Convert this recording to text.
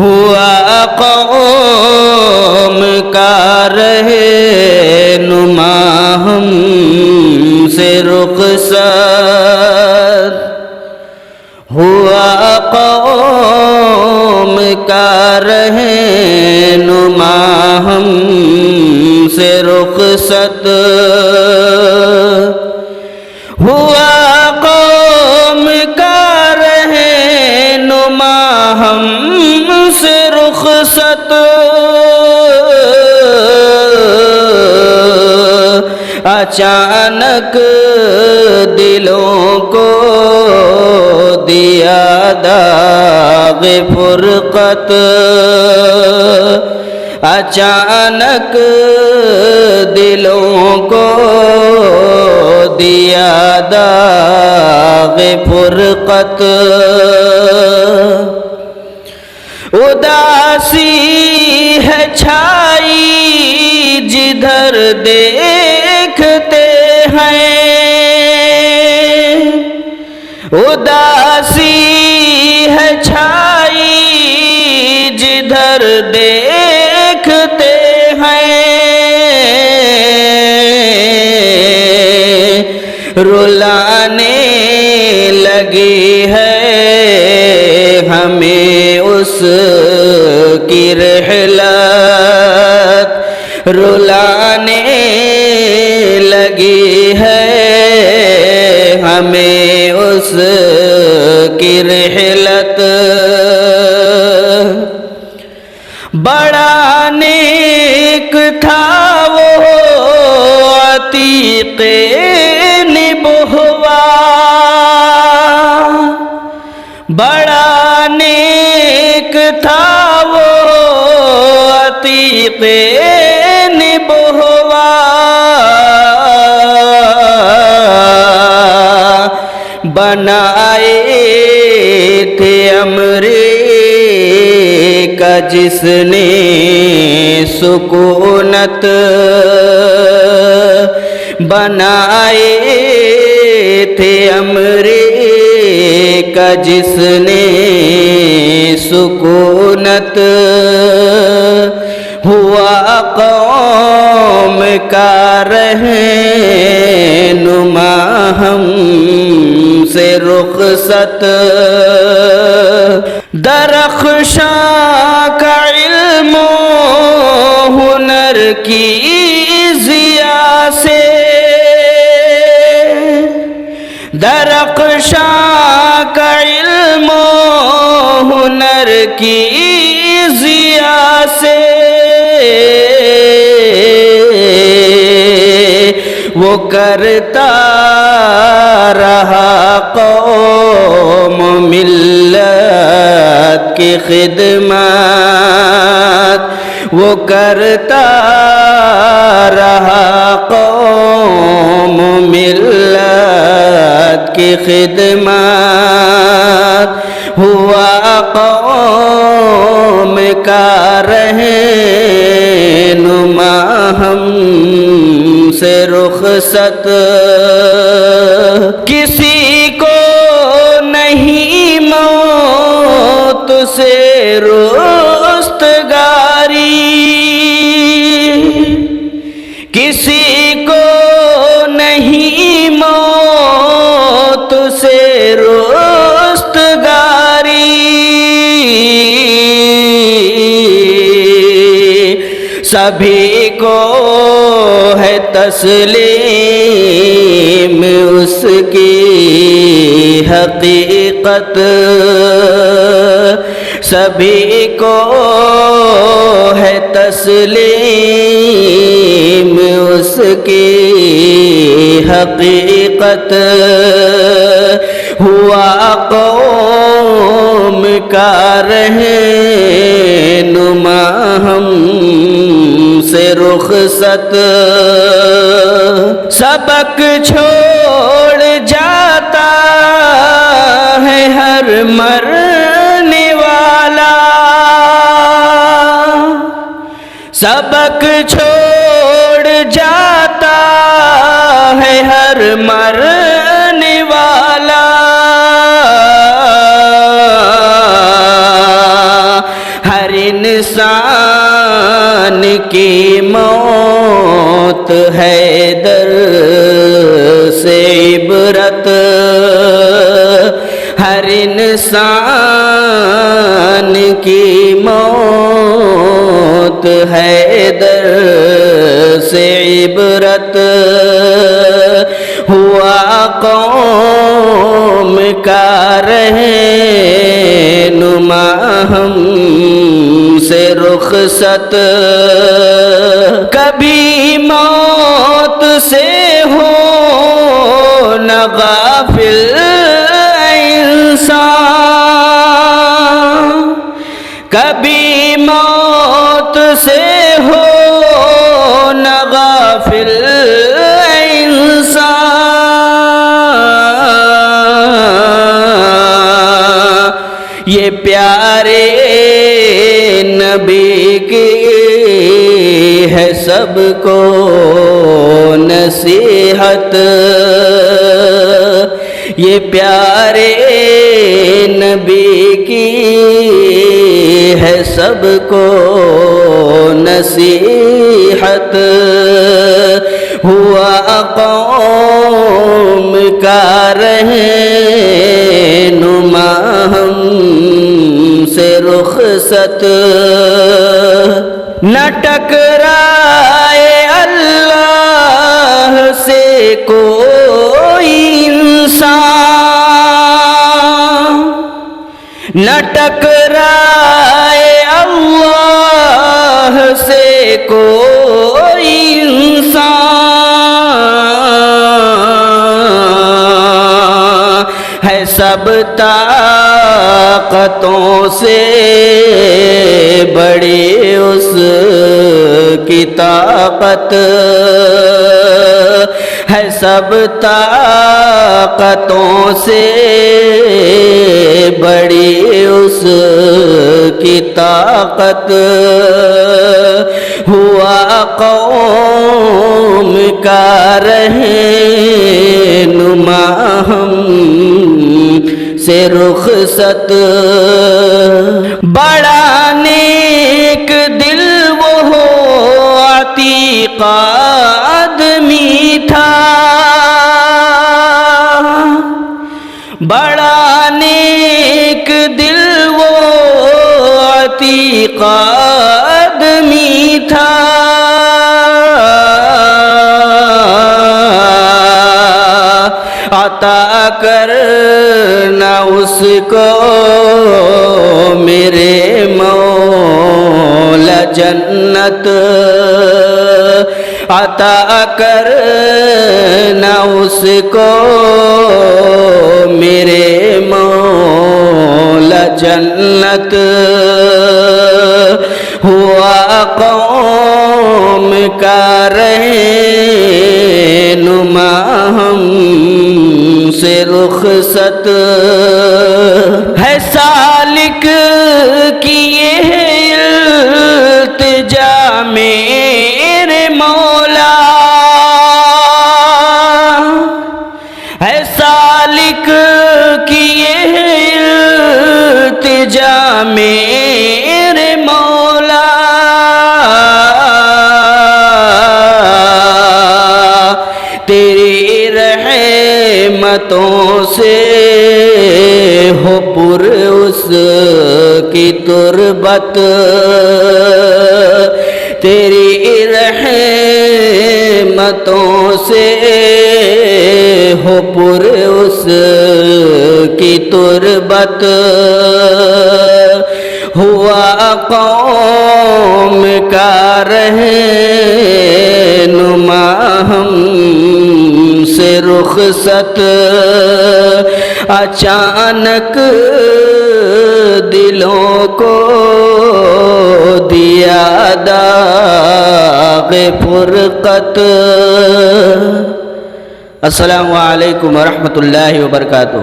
ہوا قوم کا رہنما ہم سے رخصت، ہوا قوم کا رہنما ہم سے رخصت، ہوا قوم کا رہنما ہم سے رخصت، اچانک دلوں کو دیا داغ فرقت، اچانک دلوں کو دیا داغ فرقت، اداسی ہے چھائی جدھر دیکھتے ہیں، اداسی ہے چھائی جدھر دیکھتے ہیں، رلانے لگی ہے ہمیں اس کی رحلت، رلانے لگی ہے ہمیں اس کی رحلت، بڑا نیک تھا وہ عتیق نبوہ، بڑا نیک تھا وہ عتیق نبوہ، بنائے تھے امریکہ جس نے سکونت، بنائے تھے امریکہ جس نے سکونت، ہوا قوم کا رہنما ہم سے رخصت، درخشاں کا علم و ہنر کی ضیاء سے، درخشاں کا علم و ہنر کی ضیاء سے، وہ کرتا رہا قوم ملت کی خدمت، وہ کرتا رہا قوم ملت کی خدمت، ہوا قوم کا رہنما ہم سے رخصت، کسی کو نہیں موت سے رستگاری، کسی کو نہیں موت سے رستگاری، سبھی کو ہے تسلیم اس کی حقیقت، سبھی کو ہے تسلیم اس کی حقیقت، ہوا قوم کا رہنما ہم سے رخصت، سبق چھوڑ جاتا ہے ہر مرنے والا، سبق چھوڑ جاتا ہے ہر مرنے والا، انسان کی موت ہے درس عبرت، ہر انسان کی موت ہے درس عبرت، ہوا قوم کا رہنما ہم سے رخصت، کبھی موت سے ہو نہ غافل انسان، کبھی موت سے ہو نہ غافل انسان، یہ پیارے نبی کی ہے سب کو نصیحت، یہ پیارے نبی کی ہے سب کو نصیحت، ہوا قوم کا رہنما ہم سے رخصت، نہ ٹکرائے اللہ سے کوئی انسان، نہ ٹکرائے اللہ سے کوئی انسان، ہے سب طاقتوں سے بڑی اس کی طاقت، ہے سب طاقتوں سے بڑی اس کی طاقت، ہوا قوم کا رہنما ہم سے رخصت، بڑا نیک دل وہ عتیق آدمی تھا، بڑا نیک دل وہ عتیق آدمی تھا، عطا کرنا اس کو میرے مولا جنت، عطا کرنا اس کو میرے مولا جنت، ہوا قوم کا رہنما ہم سے رخصت، ہے سالک کی یہ التجا میرے مولا، ہے سالک کی یہ التجا میرے مولا، تیری رحمتوں سے ہو پر اس کی تربت، تیری رحمتوں سے ہو پر اس کی تربت، ہوا قوم کا رہنما ہم سے رخصت، اچانک دلوں کو دیا داغ فرقت۔ السلام علیکم ورحمۃ اللہ وبرکاتہ۔